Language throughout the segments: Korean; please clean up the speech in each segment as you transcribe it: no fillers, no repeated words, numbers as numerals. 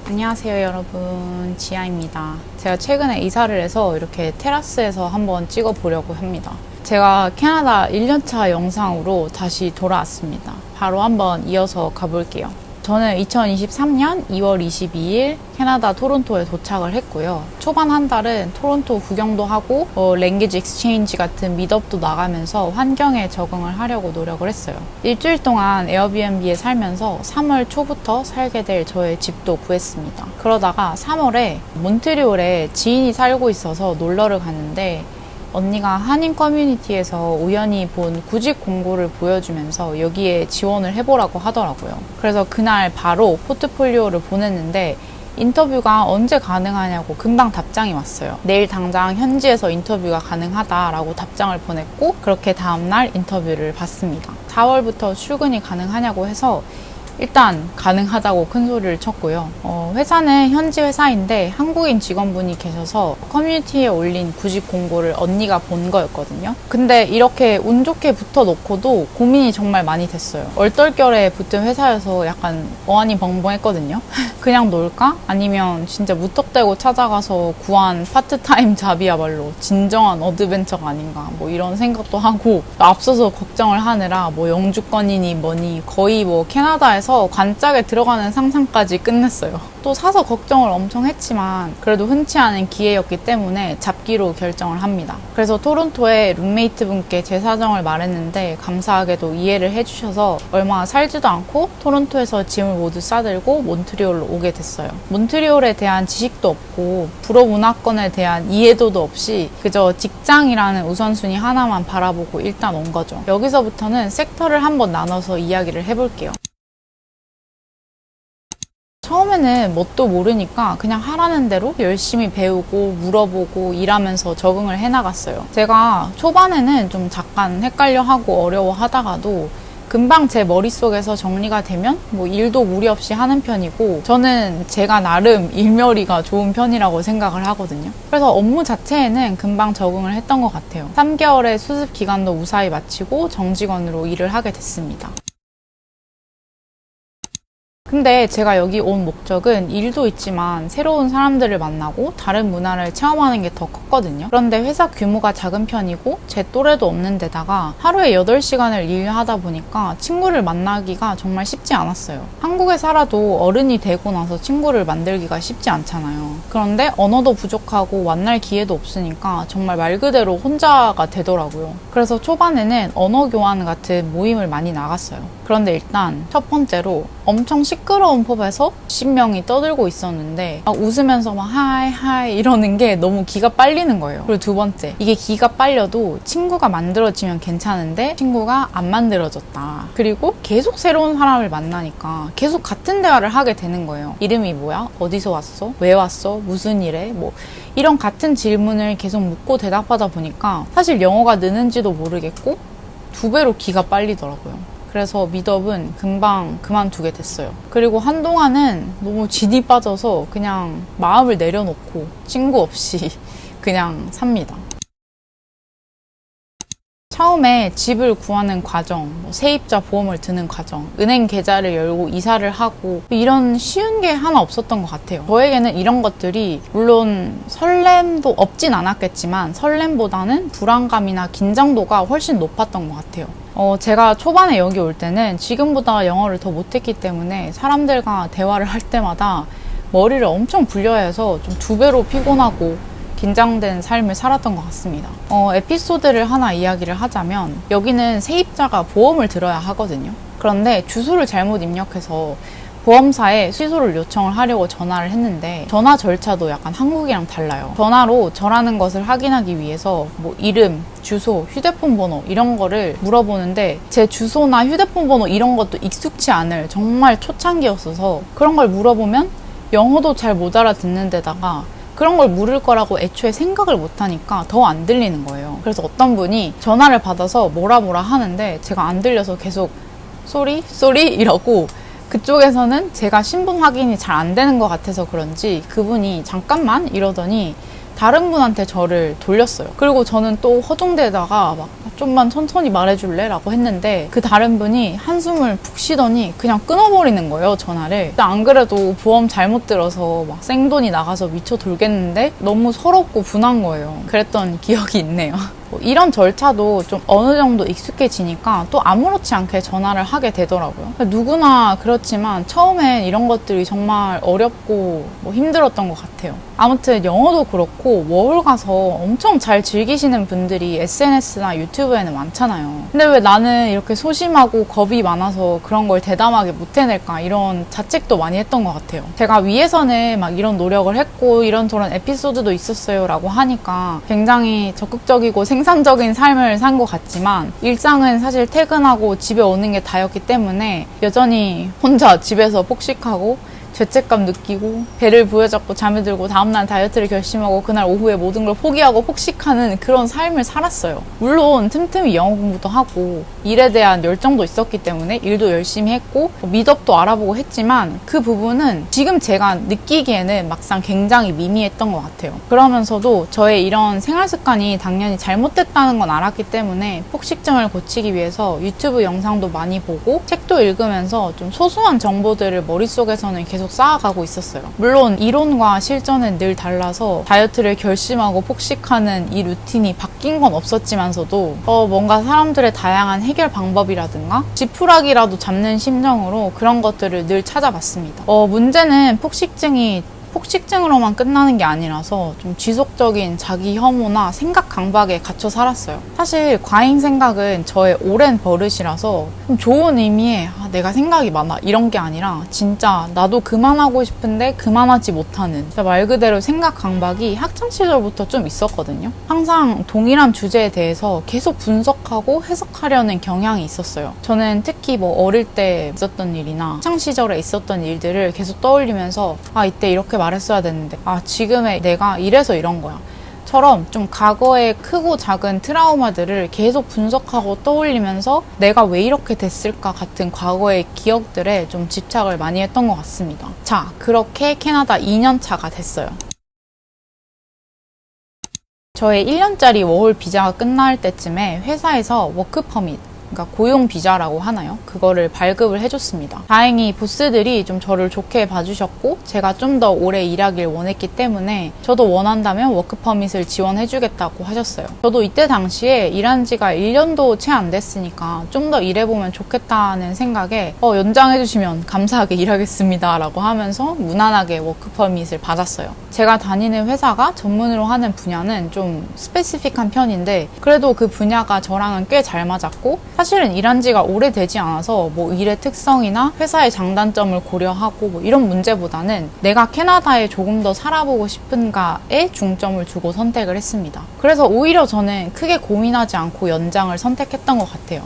안녕하세요 여러분, 지아입니다. 제가 최근에 이사를 해서 이렇게 테라스에서 한번 찍어보려고 합니다. 제가 캐나다 1년차 영상으로 다시 돌아왔습니다. 바로 한번 이어서 가볼게요. 저는 2023년 2월 22일 캐나다 토론토에 도착을 했고요. 초반 한 달은 토론토 구경도 하고 랭귀지 익스체인지 같은 미드업도 나가면서 환경에 적응을 하려고 노력을 했어요. 일주일 동안 에어비앤비에 살면서 3월 초부터 살게 될 저의 집도 구했습니다. 그러다가 3월에 몬트리올에 지인이 살고 있어서 놀러를 갔는데 언니가 한인 커뮤니티에서 우연히 본 구직 공고를 보여주면서 여기에 지원을 해보라고 하더라고요. 그래서 그날 바로 포트폴리오를 보냈는데 인터뷰가 언제 가능하냐고 금방 답장이 왔어요. 내일 당장 현지에서 인터뷰가 가능하다라고 답장을 보냈고 그렇게 다음날 인터뷰를 받습니다. 4월부터 출근이 가능하냐고 해서 일단 가능하다고 큰 소리를 쳤고요. 회사는 현지 회사인데 한국인 직원분이 계셔서 커뮤니티에 올린 구직 공고를 언니가 본 거였거든요. 근데 이렇게 운 좋게 붙어 놓고도 고민이 정말 많이 됐어요. 얼떨결에 붙은 회사여서 약간 어안이 벙벙했거든요. 그냥 놀까? 아니면 진짜 무턱대고 찾아가서 구한 파트타임 잡이야말로 진정한 어드벤처가 아닌가 뭐 이런 생각도 하고, 앞서서 걱정을 하느라 뭐 영주권이니 뭐니 거의 뭐 캐나다에서 관짝에 들어가는 상상까지 끝냈어요. 또 사서 걱정을 엄청 했지만 그래도 흔치 않은 기회였기 때문에 잡기로 결정을 합니다. 그래서 토론토에 룸메이트 분께 제 사정을 말했는데 감사하게도 이해를 해주셔서 얼마 살지도 않고 토론토에서 짐을 모두 싸들고 몬트리올로 오게 됐어요. 몬트리올에 대한 지식도 없고 불어 문화권에 대한 이해도도 없이 그저 직장이라는 우선순위 하나만 바라보고 일단 온 거죠. 여기서부터는 섹터를 한번 나눠서 이야기를 해볼게요. 처음에는 뭣도 모르니까 그냥 하라는 대로 열심히 배우고 물어보고 일하면서 적응을 해나갔어요. 제가 초반에는 좀 잠깐 헷갈려하고 어려워하다가도 금방 제 머릿속에서 정리가 되면 뭐 일도 무리 없이 하는 편이고, 저는 제가 나름 일멸이가 좋은 편이라고 생각을 하거든요. 그래서 업무 자체에는 금방 적응을 했던 것 같아요. 3개월의 수습 기간도 무사히 마치고 정직원으로 일을 하게 됐습니다. 근데 제가 여기 온 목적은 일도 있지만 새로운 사람들을 만나고 다른 문화를 체험하는 게 더 컸거든요. 그런데 회사 규모가 작은 편이고 제 또래도 없는 데다가 하루에 8시간을 일하다 보니까 친구를 만나기가 정말 쉽지 않았어요. 한국에 살아도 어른이 되고 나서 친구를 만들기가 쉽지 않잖아요. 그런데 언어도 부족하고 만날 기회도 없으니까 정말 말 그대로 혼자가 되더라고요. 그래서 초반에는 언어 교환 같은 모임을 많이 나갔어요. 그런데 일단 첫 번째로 엄청 시끄러운 펍에서 10명이 떠들고 있었는데 막 웃으면서 막 하이 이러는 게 너무 기가 빨리는 거예요. 그리고 두 번째, 이게 기가 빨려도 친구가 만들어지면 괜찮은데 친구가 안 만들어졌다. 그리고 계속 새로운 사람을 만나니까 계속 같은 대화를 하게 되는 거예요. 이름이 뭐야? 어디서 왔어? 왜 왔어? 무슨 일해? 뭐 이런 같은 질문을 계속 묻고 대답하다 보니까 사실 영어가 느는지도 모르겠고 2배로 기가 빨리더라고요. 그래서 미드업은 금방 그만두게 됐어요. 그리고 한동안은 너무 진이 빠져서 그냥 마음을 내려놓고 친구 없이 그냥 삽니다. 처음에 집을 구하는 과정, 세입자 보험을 드는 과정, 은행 계좌를 열고 이사를 하고 이런 쉬운 게 하나 없었던 것 같아요. 저에게는 이런 것들이 물론 설렘도 없진 않았겠지만 설렘보다는 불안감이나 긴장도가 훨씬 높았던 것 같아요. 제가 초반에 여기 올 때는 지금보다 영어를 더 못했기 때문에 사람들과 대화를 할 때마다 머리를 엄청 굴려야 해서 좀 2배로 피곤하고 긴장된 삶을 살았던 것 같습니다. 에피소드를 하나 이야기를 하자면 여기는 세입자가 보험을 들어야 하거든요. 그런데 주소를 잘못 입력해서 보험사에 취소를 요청을 하려고 전화를 했는데 전화 절차도 약간 한국이랑 달라요. 전화로 저라는 것을 확인하기 위해서 뭐 이름, 주소, 휴대폰 번호 이런 거를 물어보는데 제 주소나 휴대폰 번호 이런 것도 익숙치 않을 정말 초창기였어서 그런 걸 물어보면 영어도 잘 못 알아듣는 데다가 그런 걸 물을 거라고 애초에 생각을 못하니까 더 안 들리는 거예요. 그래서 어떤 분이 전화를 받아서 뭐라 하는데 제가 안 들려서 계속 쏘리 이러고, 그쪽에서는 제가 신분 확인이 잘 안 되는 것 같아서 그런지 그분이 잠깐만 이러더니 다른 분한테 저를 돌렸어요. 그리고 저는 또 허둥대다가 막 좀만 천천히 말해줄래? 라고 했는데 그 다른 분이 한숨을 푹 쉬더니 그냥 끊어버리는 거예요, 전화를. 안 그래도 보험 잘못 들어서 막 생돈이 나가서 미쳐 돌겠는데 너무 서럽고 분한 거예요. 그랬던 기억이 있네요. 이런 절차도 좀 어느 정도 익숙해지니까 또 아무렇지 않게 전화를 하게 되더라고요. 누구나 그렇지만 처음엔 이런 것들이 정말 어렵고 힘들었던 것 같아요. 아무튼 영어도 그렇고 워홀 가서 엄청 잘 즐기시는 분들이 SNS나 유튜브에는 많잖아요. 근데 왜 나는 이렇게 소심하고 겁이 많아서 그런 걸 대담하게 못 해낼까, 이런 자책도 많이 했던 것 같아요. 제가 위에서는 막 이런 노력을 했고 이런저런 에피소드도 있었어요 라고 하니까 굉장히 적극적이고 생산적인 삶을 산 것 같지만 일상은 사실 퇴근하고 집에 오는 게 다였기 때문에 여전히 혼자 집에서 폭식하고 죄책감 느끼고 배를 부여잡고 잠이 들고 다음날 다이어트를 결심하고 그날 오후에 모든 걸 포기하고 폭식하는 그런 삶을 살았어요. 물론 틈틈이 영어 공부도 하고 일에 대한 열정도 있었기 때문에 일도 열심히 했고 미덕도 알아보고 했지만 그 부분은 지금 제가 느끼기에는 막상 굉장히 미미했던 것 같아요. 그러면서도 저의 이런 생활 습관이 당연히 잘못됐다는 건 알았기 때문에 폭식증을 고치기 위해서 유튜브 영상도 많이 보고 책도 읽으면서 좀 소소한 정보들을 머릿속에서는 계속 쌓아가고 있었어요. 물론 이론과 실전은 늘 달라서 다이어트를 결심하고 폭식하는 이 루틴이 바뀐 건 없었지만서도 뭔가 사람들의 다양한 해결 방법이라든가 지푸라기라도 잡는 심정으로 그런 것들을 늘 찾아봤습니다. 문제는 폭식증으로만 끝나는 게 아니라서 좀 지속적인 자기 혐오나 생각 강박에 갇혀 살았어요. 사실 과잉 생각은 저의 오랜 버릇이라서 좀 좋은 의미의 내가 생각이 많아 이런 게 아니라 진짜 나도 그만하고 싶은데 그만하지 못하는, 말 그대로 생각 강박이 학창 시절부터 좀 있었거든요. 항상 동일한 주제에 대해서 계속 분석하고 해석하려는 경향이 있었어요. 저는 특히 어릴 때 있었던 일이나 학창 시절에 있었던 일들을 계속 떠올리면서 이때 이렇게 말했어야 됐는데 지금의 내가 이래서 이런 거야 처럼 좀 과거의 크고 작은 트라우마들을 계속 분석하고 떠올리면서 내가 왜 이렇게 됐을까 같은 과거의 기억들에 좀 집착을 많이 했던 것 같습니다. 자, 그렇게 캐나다 2년 차가 됐어요. 저의 1년짜리 워홀 비자가 끝날 때쯤에 회사에서 워크 퍼밋, 그러니까 고용 비자라고 하나요? 그거를 발급을 해줬습니다. 다행히 보스들이 좀 저를 좋게 봐주셨고 제가 좀 더 오래 일하길 원했기 때문에 저도 원한다면 워크퍼밋을 지원해주겠다고 하셨어요. 저도 이때 당시에 일한 지가 1년도 채 안 됐으니까 좀 더 일해보면 좋겠다는 생각에 연장해주시면 감사하게 일하겠습니다 라고 하면서 무난하게 워크퍼밋을 받았어요. 제가 다니는 회사가 전문으로 하는 분야는 좀 스페시픽한 편인데 그래도 그 분야가 저랑은 꽤 잘 맞았고 사실은 일한 지가 오래되지 않아서 일의 특성이나 회사의 장단점을 고려하고 이런 문제보다는 내가 캐나다에 조금 더 살아보고 싶은가에 중점을 두고 선택을 했습니다. 그래서 오히려 저는 크게 고민하지 않고 연장을 선택했던 것 같아요.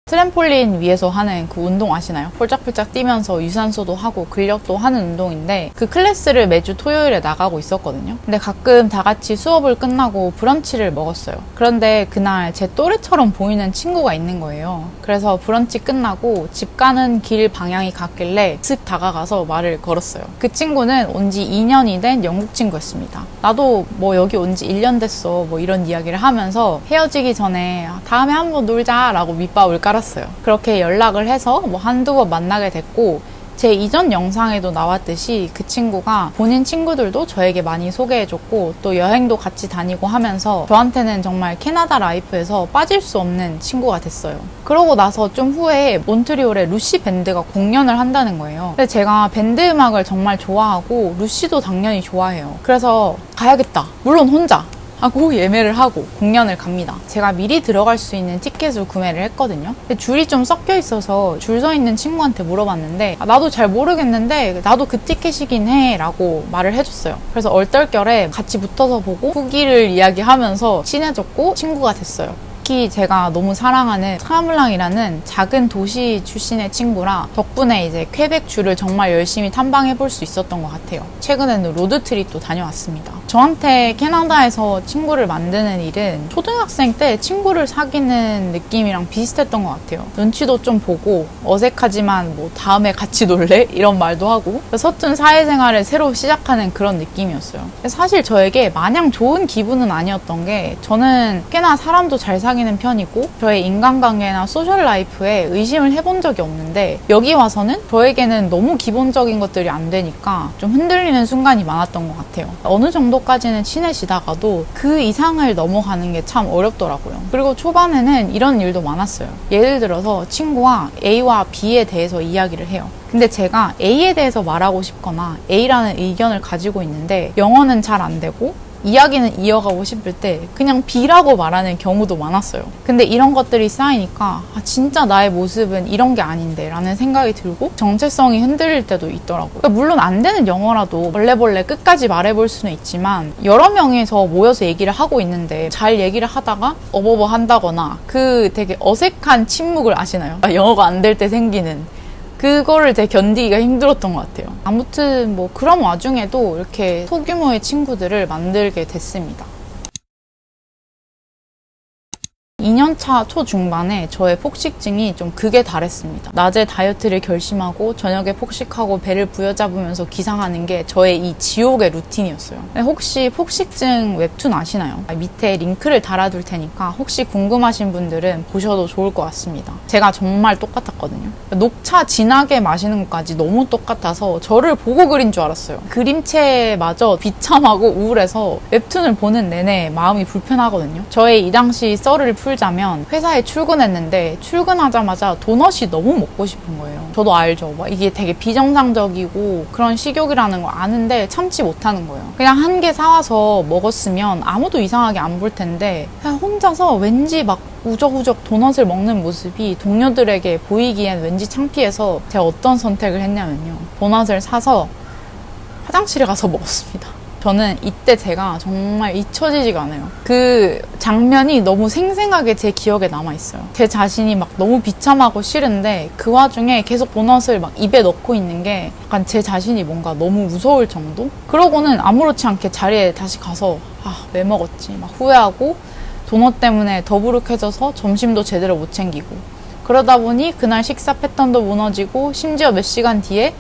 트램폴린 위에서 하는 그 운동 아시나요? 폴짝폴짝 뛰면서 유산소도 하고 근력도 하는 운동인데 그 클래스를 매주 토요일에 나가고 있었거든요. 근데 가끔 다 같이 수업을 끝나고 브런치를 먹었어요. 그런데 그날 제 또래처럼 보이는 친구가 있는 거예요. 그래서 브런치 끝나고 집 가는 길 방향이 같길래 슥 다가가서 말을 걸었어요. 그 친구는 온 지 2년이 된 영국 친구였습니다. 나도 여기 온 지 1년 됐어 이런 이야기를 하면서 헤어지기 전에 다음에 한번 놀자 라고 밑밥을 깔았어요. 그렇게 연락을 해서 한두 번 만나게 됐고 제 이전 영상에도 나왔듯이 그 친구가 본인 친구들도 저에게 많이 소개해줬고 또 여행도 같이 다니고 하면서 저한테는 정말 캐나다 라이프에서 빠질 수 없는 친구가 됐어요. 그러고 나서 좀 후에 몬트리올에 루시 밴드가 공연을 한다는 거예요. 근데 제가 밴드 음악을 정말 좋아하고 루시도 당연히 좋아해요. 그래서 가야겠다. 물론 혼자 하고 예매를 하고 공연을 갑니다. 제가 미리 들어갈 수 있는 티켓을 구매를 했거든요. 근데 줄이 좀 섞여 있어서 줄 서 있는 친구한테 물어봤는데 나도 잘 모르겠는데 나도 그 티켓이긴 해 라고 말을 해줬어요. 그래서 얼떨결에 같이 붙어서 보고 후기를 이야기하면서 친해졌고 친구가 됐어요. 특히 제가 너무 사랑하는 트라블랑이라는 작은 도시 출신의 친구라 덕분에 이제 퀘벡 주를 정말 열심히 탐방해볼 수 있었던 것 같아요. 최근에는 로드트립도 다녀왔습니다. 저한테 캐나다에서 친구를 만드는 일은 초등학생 때 친구를 사귀는 느낌이랑 비슷했던 것 같아요. 눈치도 좀 보고 어색하지만 뭐 다음에 같이 놀래? 이런 말도 하고 서툰 사회생활을 새로 시작하는 그런 느낌이었어요. 사실 저에게 마냥 좋은 기분은 아니었던 게 저는 꽤나 사람도 잘 사귀는 편이고 저의 인간관계나 소셜 라이프에 의심을 해본 적이 없는데 여기 와서는 저에게는 너무 기본적인 것들이 안 되니까 좀 흔들리는 순간이 많았던 것 같아요. 어느 정도까지는 친해지다가도 그 이상을 넘어가는 게 참 어렵더라고요. 그리고 초반에는 이런 일도 많았어요. 예를 들어서 친구와 A와 B에 대해서 이야기를 해요. 근데 제가 A에 대해서 말하고 싶거나 A라는 의견을 가지고 있는데 영어는 잘 안 되고 이야기는 이어가고 싶을 때 그냥 B라고 말하는 경우도 많았어요. 근데 이런 것들이 쌓이니까 진짜 나의 모습은 이런 게 아닌데 라는 생각이 들고 정체성이 흔들릴 때도 있더라고요. 그러니까 물론 안 되는 영어라도 벌레벌레 끝까지 말해볼 수는 있지만 여러 명이서 모여서 얘기를 하고 있는데 잘 얘기를 하다가 어버버 한다거나 그 되게 어색한 침묵을 아시나요? 영어가 안 될 때 생기는 그거를 되게 견디기가 힘들었던 것 같아요. 아무튼 뭐 그런 와중에도 이렇게 소규모의 친구들을 만들게 됐습니다. 2년차 초중반에 저의 폭식증이 좀 극에 달했습니다. 낮에 다이어트를 결심하고 저녁에 폭식하고 배를 부여잡으면서 기상하는 게 저의 이 지옥의 루틴이었어요. 혹시 폭식증 웹툰 아시나요? 밑에 링크를 달아둘 테니까 혹시 궁금하신 분들은 보셔도 좋을 것 같습니다. 제가 정말 똑같았거든요. 녹차 진하게 마시는 것까지 너무 똑같아서 저를 보고 그린 줄 알았어요. 그림체마저 비참하고 우울해서 웹툰을 보는 내내 마음이 불편하거든요. 저의 이 당시 썰을 풀자면 회사에 출근했는데 출근하자마자 도넛이 너무 먹고 싶은 거예요. 저도 알죠. 이게 되게 비정상적이고 그런 식욕이라는 걸 아는데 참지 못하는 거예요. 그냥 한 개 사와서 먹었으면 아무도 이상하게 안 볼 텐데 그냥 혼자서 왠지 막 우적우적 도넛을 먹는 모습이 동료들에게 보이기엔 왠지 창피해서 제가 어떤 선택을 했냐면요. 도넛을 사서 화장실에 가서 먹었습니다. 저는 이때 제가 정말 잊혀지지가 않아요. 그 장면이 너무 생생하게 제 기억에 남아있어요. 제 자신이 막 너무 비참하고 싫은데 그 와중에 계속 도넛을 막 입에 넣고 있는 게 약간 제 자신이 뭔가 너무 무서울 정도? 그러고는 아무렇지 않게 자리에 다시 가서 왜 먹었지? 막 후회하고 도넛 때문에 더부룩해져서 점심도 제대로 못 챙기고 그러다 보니 그날 식사 패턴도 무너지고 심지어 몇 시간 뒤에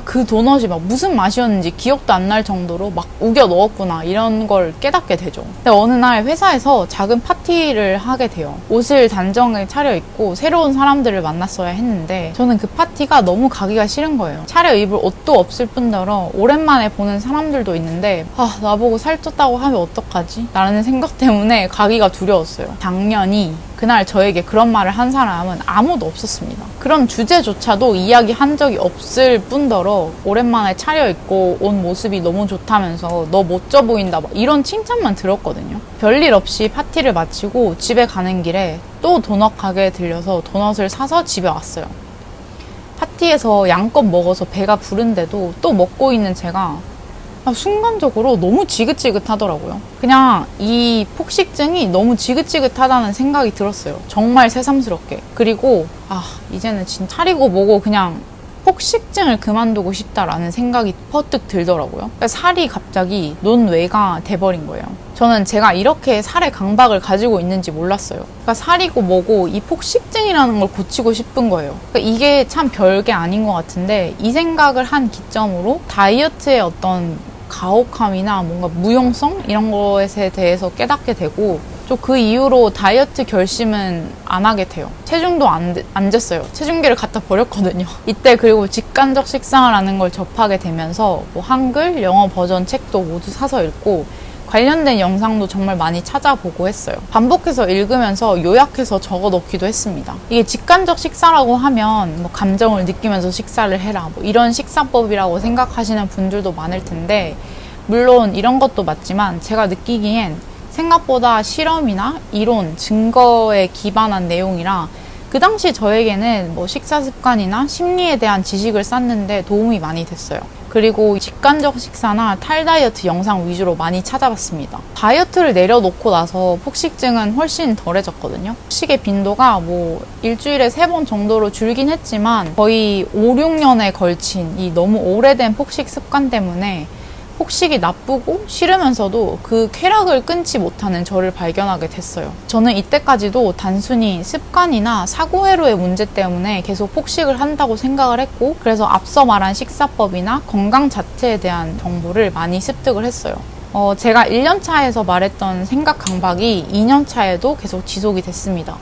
그 도넛이 막 무슨 맛이었는지 기억도 안 날 정도로 막 우겨 넣었구나 이런 걸 깨닫게 되죠. 근데 어느 날 회사에서 작은 파티를 하게 돼요. 옷을 단정하게 차려입고 새로운 사람들을 만났어야 했는데 저는 그 파티가 너무 가기가 싫은 거예요. 차려입을 옷도 없을 뿐더러 오랜만에 보는 사람들도 있는데 나보고 살쪘다고 하면 어떡하지? 라는 생각 때문에 가기가 두려웠어요. 당연히 그날 저에게 그런 말을 한 사람은 아무도 없었습니다. 그런 주제조차도 이야기한 적이 없을 뿐더러 오랜만에 차려입고 온 모습이 너무 좋다면서 너 멋져 보인다 이런 칭찬만 들었거든요. 별일 없이 파티를 마치고 집에 가는 길에 또 도넛 가게에 들려서 도넛을 사서 집에 왔어요. 파티에서 양껏 먹어서 배가 부른데도 또 먹고 있는 제가 순간적으로 너무 지긋지긋하더라고요. 그냥 이 폭식증이 너무 지긋지긋하다는 생각이 들었어요. 정말 새삼스럽게. 그리고 이제는 진짜 차리고 뭐고 그냥 폭식증을 그만두고 싶다라는 생각이 퍼뜩 들더라고요. 그러니까 살이 갑자기 논외가 돼버린 거예요. 저는 제가 이렇게 살의 강박을 가지고 있는지 몰랐어요. 그러니까 살이고 뭐고 이 폭식증이라는 걸 고치고 싶은 거예요. 그러니까 이게 참 별게 아닌 것 같은데 이 생각을 한 기점으로 다이어트의 어떤 가혹함이나 뭔가 무용성 이런 것에 대해서 깨닫게 되고 또 그 이후로 다이어트 결심은 안 하게 돼요. 체중도 안 쟀어요. 체중계를 갖다 버렸거든요. 이때 그리고 직간접 식사라는 걸 접하게 되면서 한글, 영어 버전 책도 모두 사서 읽고 관련된 영상도 정말 많이 찾아보고 했어요. 반복해서 읽으면서 요약해서 적어 놓기도 했습니다. 이게 직간접 식사라고 하면 감정을 느끼면서 식사를 해라 이런 식사법이라고 생각하시는 분들도 많을 텐데 물론 이런 것도 맞지만 제가 느끼기엔 생각보다 실험이나 이론, 증거에 기반한 내용이라 그 당시 저에게는 식사 습관이나 심리에 대한 지식을 쌓는데 도움이 많이 됐어요. 그리고 직간접 식사나 탈다이어트 영상 위주로 많이 찾아봤습니다. 다이어트를 내려놓고 나서 폭식증은 훨씬 덜해졌거든요. 폭식의 빈도가 일주일에 3번 정도로 줄긴 했지만 거의 5, 6년에 걸친 이 너무 오래된 폭식 습관 때문에 폭식이 나쁘고 싫으면서도 그 쾌락을 끊지 못하는 저를 발견하게 됐어요. 저는 이때까지도 단순히 습관이나 사고회로의 문제 때문에 계속 폭식을 한다고 생각을 했고, 그래서 앞서 말한 식사법이나 건강 자체에 대한 정보를 많이 습득을 했어요. 제가 1년차에서 말했던 생각 강박이 2년차에도 계속 지속이 됐습니다.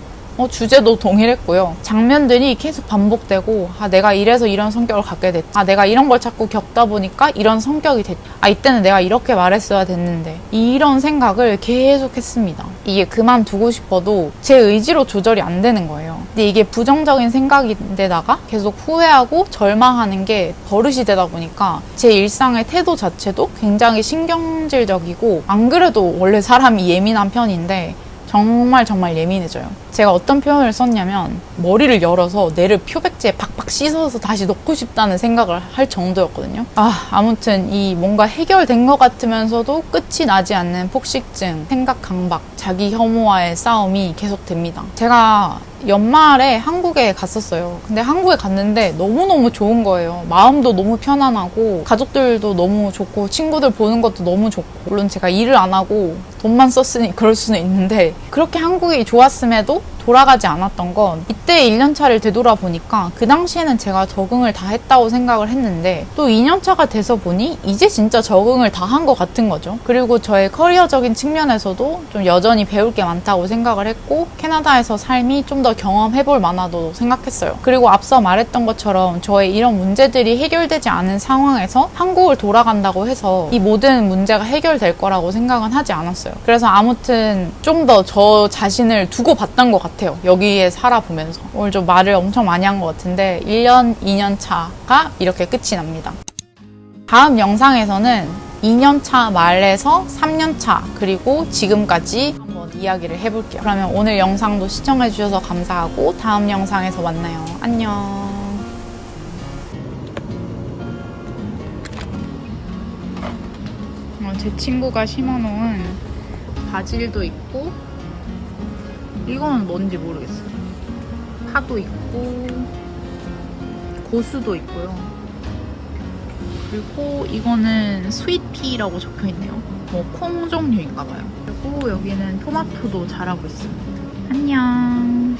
주제도 동일했고요. 장면들이 계속 반복되고, 내가 이래서 이런 성격을 갖게 됐다. 내가 이런 걸 자꾸 겪다 보니까 이런 성격이 됐다. 이때는 내가 이렇게 말했어야 됐는데. 이런 생각을 계속 했습니다. 이게 그만두고 싶어도 제 의지로 조절이 안 되는 거예요. 근데 이게 부정적인 생각인데다가 계속 후회하고 절망하는 게 버릇이 되다 보니까 제 일상의 태도 자체도 굉장히 신경질적이고, 안 그래도 원래 사람이 예민한 편인데 정말 예민해져요. 제가 어떤 표현을 썼냐면 머리를 열어서 뇌를 표백제에 팍팍 씻어서 다시 넣고 싶다는 생각을 할 정도였거든요. 아무튼 이 뭔가 해결된 것 같으면서도 끝이 나지 않는 폭식증, 생각 강박, 자기 혐오와의 싸움이 계속됩니다. 제가 연말에 한국에 갔었어요. 근데 한국에 갔는데 너무너무 좋은 거예요. 마음도 너무 편안하고 가족들도 너무 좋고 친구들 보는 것도 너무 좋고, 물론 제가 일을 안 하고 돈만 썼으니 그럴 수는 있는데, 그렇게 한국이 좋았음에도 돌아가지 않았던 건 이때 1년차를 되돌아보니까 그 당시에는 제가 적응을 다 했다고 생각을 했는데, 또 2년차가 돼서 보니 이제 진짜 적응을 다 한 것 같은 거죠. 그리고 저의 커리어적인 측면에서도 좀 여전히 배울 게 많다고 생각을 했고, 캐나다에서 삶이 좀 더 경험해볼 만하다고 생각했어요. 그리고 앞서 말했던 것처럼 저의 이런 문제들이 해결되지 않은 상황에서 한국을 돌아간다고 해서 이 모든 문제가 해결될 거라고 생각은 하지 않았어요. 그래서 아무튼 좀 더 저 자신을 두고 봤던 것 같아요. 여기에 살아보면서. 오늘 좀 말을 엄청 많이 한 것 같은데 1년, 2년 차가 이렇게 끝이 납니다. 다음 영상에서는 2년차 말에서 3년차 그리고 지금까지 한번 이야기를 해볼게요. 그러면 오늘 영상도 시청해주셔서 감사하고 다음 영상에서 만나요. 안녕. 제 친구가 심어놓은 바질도 있고, 이거는 뭔지 모르겠어요. 파도 있고 고수도 있고요. 그리고 이거는 스윗피라고 적혀있네요. 뭐 콩 종류인가봐요. 그리고 여기는 토마토도 자라고 있습니다. 안녕.